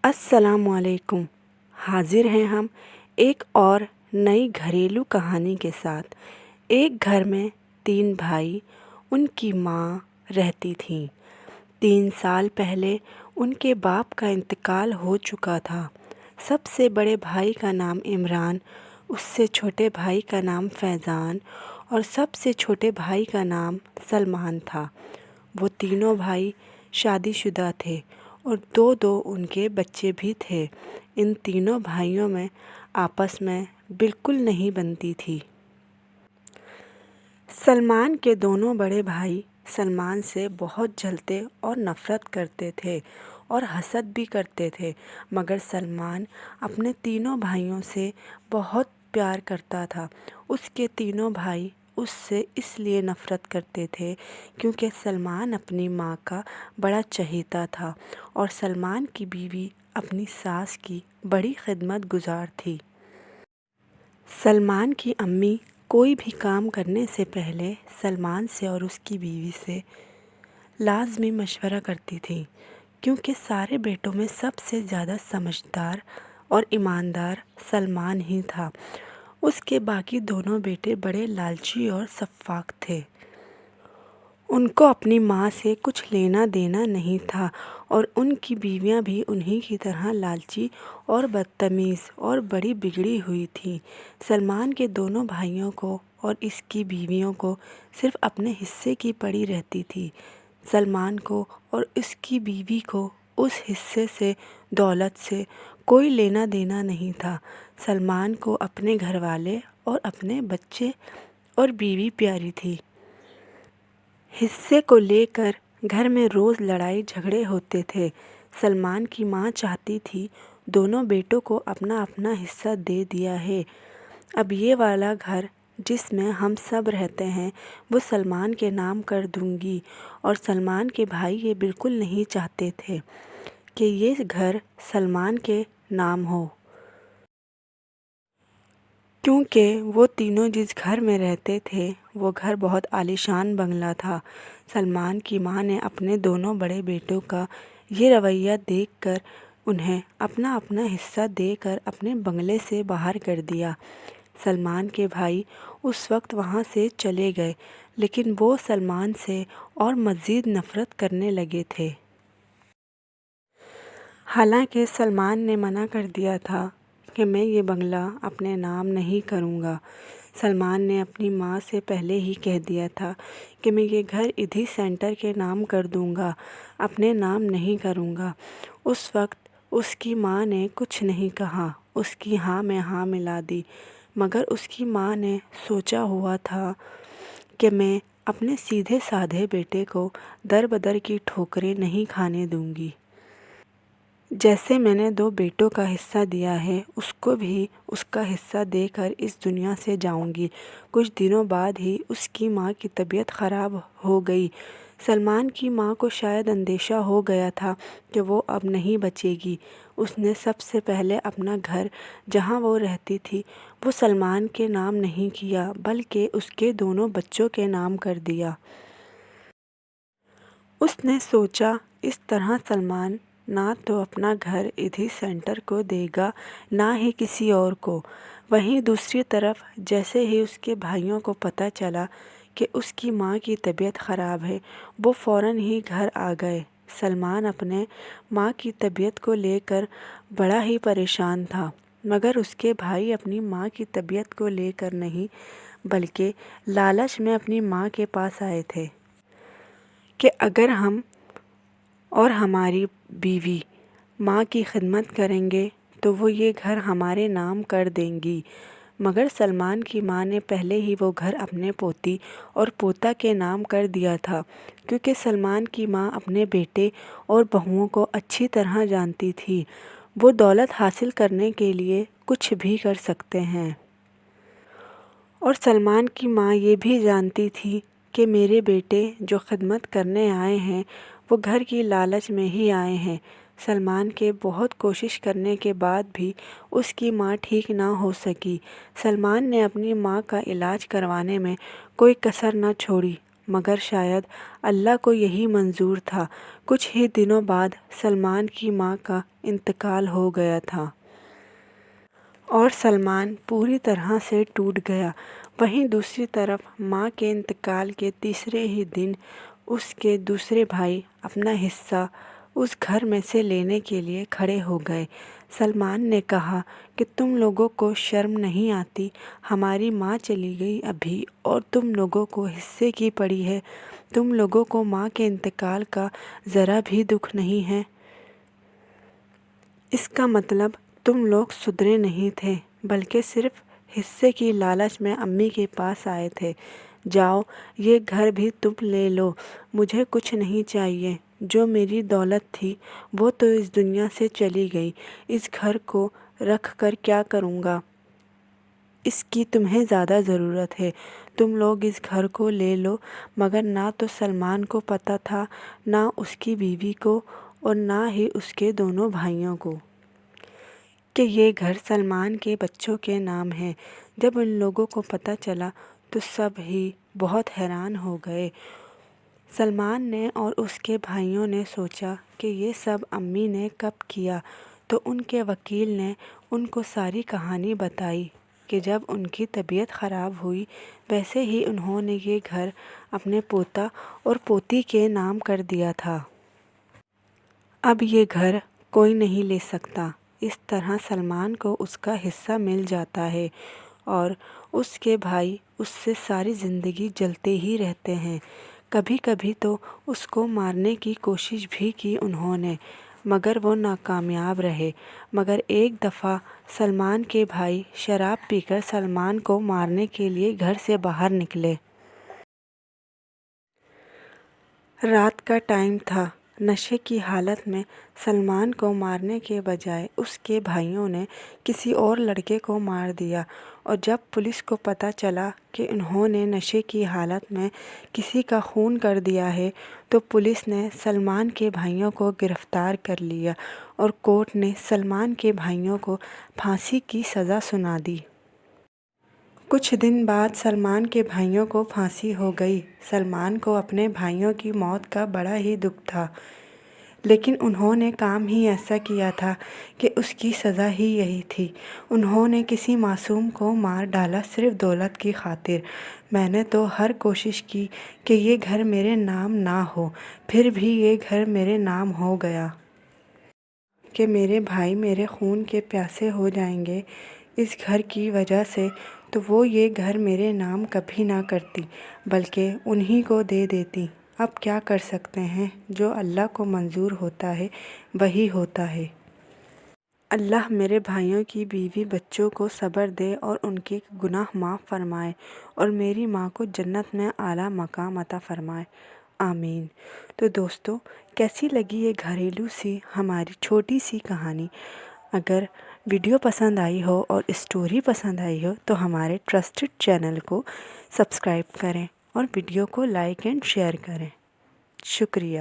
السلام علیکم۔ حاضر ہیں ہم ایک اور نئی گھریلو کہانی کے ساتھ۔ ایک گھر میں 3 بھائی ان کی ماں رہتی تھیں۔ 3 سال پہلے ان کے باپ کا انتقال ہو چکا تھا۔ سب سے بڑے بھائی کا نام عمران، اس سے چھوٹے بھائی کا نام فیضان اور سب سے چھوٹے بھائی کا نام سلمان تھا۔ وہ تینوں بھائی شادی شدہ تھے اور 2 ان کے بچے بھی تھے۔ ان تینوں بھائیوں میں آپس میں بالکل نہیں بنتی تھی۔ سلمان کے دونوں بڑے بھائی سلمان سے بہت جلتے اور نفرت کرتے تھے اور حسد بھی کرتے تھے، مگر سلمان اپنے تینوں بھائیوں سے بہت پیار کرتا تھا۔ اس کے تینوں بھائی اس سے اس لیے نفرت کرتے تھے کیونکہ سلمان اپنی ماں کا بڑا چہیتا تھا اور سلمان کی بیوی اپنی ساس کی بڑی خدمت گزار تھی۔ سلمان کی امی کوئی بھی کام کرنے سے پہلے سلمان سے اور اس کی بیوی سے لازمی مشورہ کرتی تھیں، کیونکہ سارے بیٹوں میں سب سے زیادہ سمجھدار اور ایماندار سلمان ہی تھا۔ اس کے باقی دونوں بیٹے بڑے لالچی اور سفاک تھے۔ ان کو اپنی ماں سے کچھ لینا دینا نہیں تھا اور ان کی بیویاں بھی انہی کی طرح لالچی اور بدتمیز اور بڑی بگڑی ہوئی تھیں۔ سلمان کے دونوں بھائیوں کو اور اس کی بیویوں کو صرف اپنے حصے کی پڑی رہتی تھی۔ سلمان کو اور اس کی بیوی کو اس حصے سے، دولت سے کوئی لینا دینا نہیں تھا۔ سلمان کو اپنے گھر والے اور اپنے بچے اور بیوی پیاری تھی۔ حصے کو لے کر گھر میں روز لڑائی جھگڑے ہوتے تھے۔ سلمان کی ماں چاہتی تھی دونوں بیٹوں کو اپنا اپنا حصہ دے دیا ہے۔ اب یہ والا گھر جس میں ہم سب رہتے ہیں وہ سلمان کے نام کر دوں گی، اور سلمان کے بھائی یہ بالکل نہیں چاہتے تھے کہ یہ گھر سلمان کے نام ہو، کیونکہ وہ تینوں جس گھر میں رہتے تھے وہ گھر بہت عالیشان بنگلہ تھا۔ سلمان کی ماں نے اپنے دونوں بڑے بیٹوں کا یہ رویہ دیکھ کر انہیں اپنا اپنا حصہ دے کر اپنے بنگلے سے باہر کر دیا۔ سلمان کے بھائی اس وقت وہاں سے چلے گئے، لیکن وہ سلمان سے اور مزید نفرت کرنے لگے تھے۔ حالانکہ سلمان نے منع کر دیا تھا کہ میں یہ بنگلہ اپنے نام نہیں کروں گا۔ سلمان نے اپنی ماں سے پہلے ہی کہہ دیا تھا کہ میں یہ گھر ایدھی سینٹر کے نام کر دوں گا، اپنے نام نہیں کروں گا۔ اس وقت اس کی ماں نے کچھ نہیں کہا، اس کی ہاں میں ہاں ملا دی، مگر اس کی ماں نے سوچا ہوا تھا کہ میں اپنے سیدھے سادھے بیٹے کو در بدر کی ٹھوکریں نہیں کھانے دوں گی۔ جیسے میں نے 2 بیٹوں کا حصہ دیا ہے، اس کو بھی اس کا حصہ دے کر اس دنیا سے جاؤں گی۔ کچھ دنوں بعد ہی اس کی ماں کی طبیعت خراب ہو گئی۔ سلمان کی ماں کو شاید اندیشہ ہو گیا تھا کہ وہ اب نہیں بچے گی۔ اس نے سب سے پہلے اپنا گھر جہاں وہ رہتی تھی وہ سلمان کے نام نہیں کیا، بلکہ اس کے دونوں بچوں کے نام کر دیا۔ اس نے سوچا اس طرح سلمان نہ تو اپنا گھر ایدھی سینٹر کو دے گا، نہ ہی کسی اور کو۔ وہیں دوسری طرف جیسے ہی اس کے بھائیوں کو پتہ چلا کہ اس کی ماں کی طبیعت خراب ہے، وہ فوراً ہی گھر آ گئے۔ سلمان اپنے ماں کی طبیعت کو لے کر بڑا ہی پریشان تھا، مگر اس کے بھائی اپنی ماں کی طبیعت کو لے کر نہیں بلکہ لالچ میں اپنی ماں کے پاس آئے تھے کہ اگر ہم اور ہماری بیوی ماں کی خدمت کریں گے تو وہ یہ گھر ہمارے نام کر دیں گی۔ مگر سلمان کی ماں نے پہلے ہی وہ گھر اپنے پوتی اور پوتا کے نام کر دیا تھا، کیونکہ سلمان کی ماں اپنے بیٹے اور بہوؤں کو اچھی طرح جانتی تھی، وہ دولت حاصل کرنے کے لیے کچھ بھی کر سکتے ہیں۔ اور سلمان کی ماں یہ بھی جانتی تھی کہ میرے بیٹے جو خدمت کرنے آئے ہیں وہ گھر کی لالچ میں ہی آئے ہیں۔ سلمان کے بہت کوشش کرنے کے بعد بھی اس کی ماں ٹھیک نہ ہو سکی۔ سلمان نے اپنی ماں کا علاج کروانے میں کوئی کسر نہ چھوڑی مگر شاید اللہ کو یہی منظور تھا۔ کچھ ہی دنوں بعد سلمان کی ماں کا انتقال ہو گیا تھا اور سلمان پوری طرح سے ٹوٹ گیا۔ وہیں دوسری طرف ماں کے انتقال کے تیسرے ہی دن اس کے دوسرے بھائی اپنا حصہ اس گھر میں سے لینے کے لیے کھڑے ہو گئے۔ سلمان نے کہا کہ تم لوگوں کو شرم نہیں آتی؟ ہماری ماں چلی گئی ابھی اور تم لوگوں کو حصے کی پڑی ہے۔ تم لوگوں کو ماں کے انتقال کا ذرا بھی دکھ نہیں ہے؟ اس کا مطلب تم لوگ سدھرے نہیں تھے بلکہ صرف حصے کی لالچ میں امی کے پاس آئے تھے۔ جاؤ، یہ گھر بھی تم لے لو، مجھے کچھ نہیں چاہیے۔ جو میری دولت تھی وہ تو اس دنیا سے چلی گئی، اس گھر کو رکھ کر کیا کروں گا؟ اس کی تمہیں زیادہ ضرورت ہے، تم لوگ اس گھر کو لے لو۔ مگر نہ تو سلمان کو پتہ تھا، نہ اس کی بیوی کو اور نہ ہی اس کے دونوں بھائیوں کو کہ یہ گھر سلمان کے بچوں کے نام ہے۔ جب ان لوگوں کو پتہ چلا تو سب ہی بہت حیران ہو گئے۔ سلمان نے اور اس کے بھائیوں نے سوچا کہ یہ سب امی نے کب کیا، تو ان کے وکیل نے ان کو ساری کہانی بتائی کہ جب ان کی طبیعت خراب ہوئی ویسے ہی انہوں نے یہ گھر اپنے پوتا اور پوتی کے نام کر دیا تھا۔ اب یہ گھر کوئی نہیں لے سکتا۔ اس طرح سلمان کو اس کا حصہ مل جاتا ہے اور اس کے بھائی اس سے ساری زندگی جلتے ہی رہتے ہیں۔ کبھی کبھی تو اس کو مارنے کی کوشش بھی کی انہوں نے، مگر وہ ناکامیاب رہے۔ مگر ایک دفعہ سلمان کے بھائی شراب پی کر سلمان کو مارنے کے لیے گھر سے باہر نکلے۔ رات کا ٹائم تھا۔ نشے کی حالت میں سلمان کو مارنے کے بجائے اس کے بھائیوں نے کسی اور لڑکے کو مار دیا، اور جب پولیس کو پتہ چلا کہ انہوں نے نشے کی حالت میں کسی کا خون کر دیا ہے تو پولیس نے سلمان کے بھائیوں کو گرفتار کر لیا اور کورٹ نے سلمان کے بھائیوں کو پھانسی کی سزا سنا دی۔ کچھ دن بعد سلمان کے بھائیوں کو پھانسی ہو گئی۔ سلمان کو اپنے بھائیوں کی موت کا بڑا ہی دکھ تھا، لیکن انہوں نے کام ہی ایسا کیا تھا کہ اس کی سزا ہی یہی تھی۔ انہوں نے کسی معصوم کو مار ڈالا صرف دولت کی خاطر۔ میں نے تو ہر کوشش کی کہ یہ گھر میرے نام نہ ہو، پھر بھی یہ گھر میرے نام ہو گیا کہ میرے بھائی میرے خون کے پیاسے ہو جائیں گے اس گھر کی وجہ سے، تو وہ یہ گھر میرے نام کبھی نہ کرتی بلکہ انہی کو دے دیتی۔ اب کیا کر سکتے ہیں؟ جو اللہ کو منظور ہوتا ہے وہی ہوتا ہے۔ اللہ میرے بھائیوں کی بیوی بچوں کو صبر دے اور ان کے گناہ معاف فرمائے، اور میری ماں کو جنت میں اعلیٰ مقام عطا فرمائے، آمین۔ تو دوستو، کیسی لگی یہ گھریلو سی ہماری چھوٹی سی کہانی؟ اگر ویڈیو پسند آئی ہو اور اسٹوری پسند آئی ہو تو ہمارے ٹرسٹڈ چینل کو سبسکرائب کریں اور ویڈیو کو لائک اینڈ شیئر کریں۔ شکریہ۔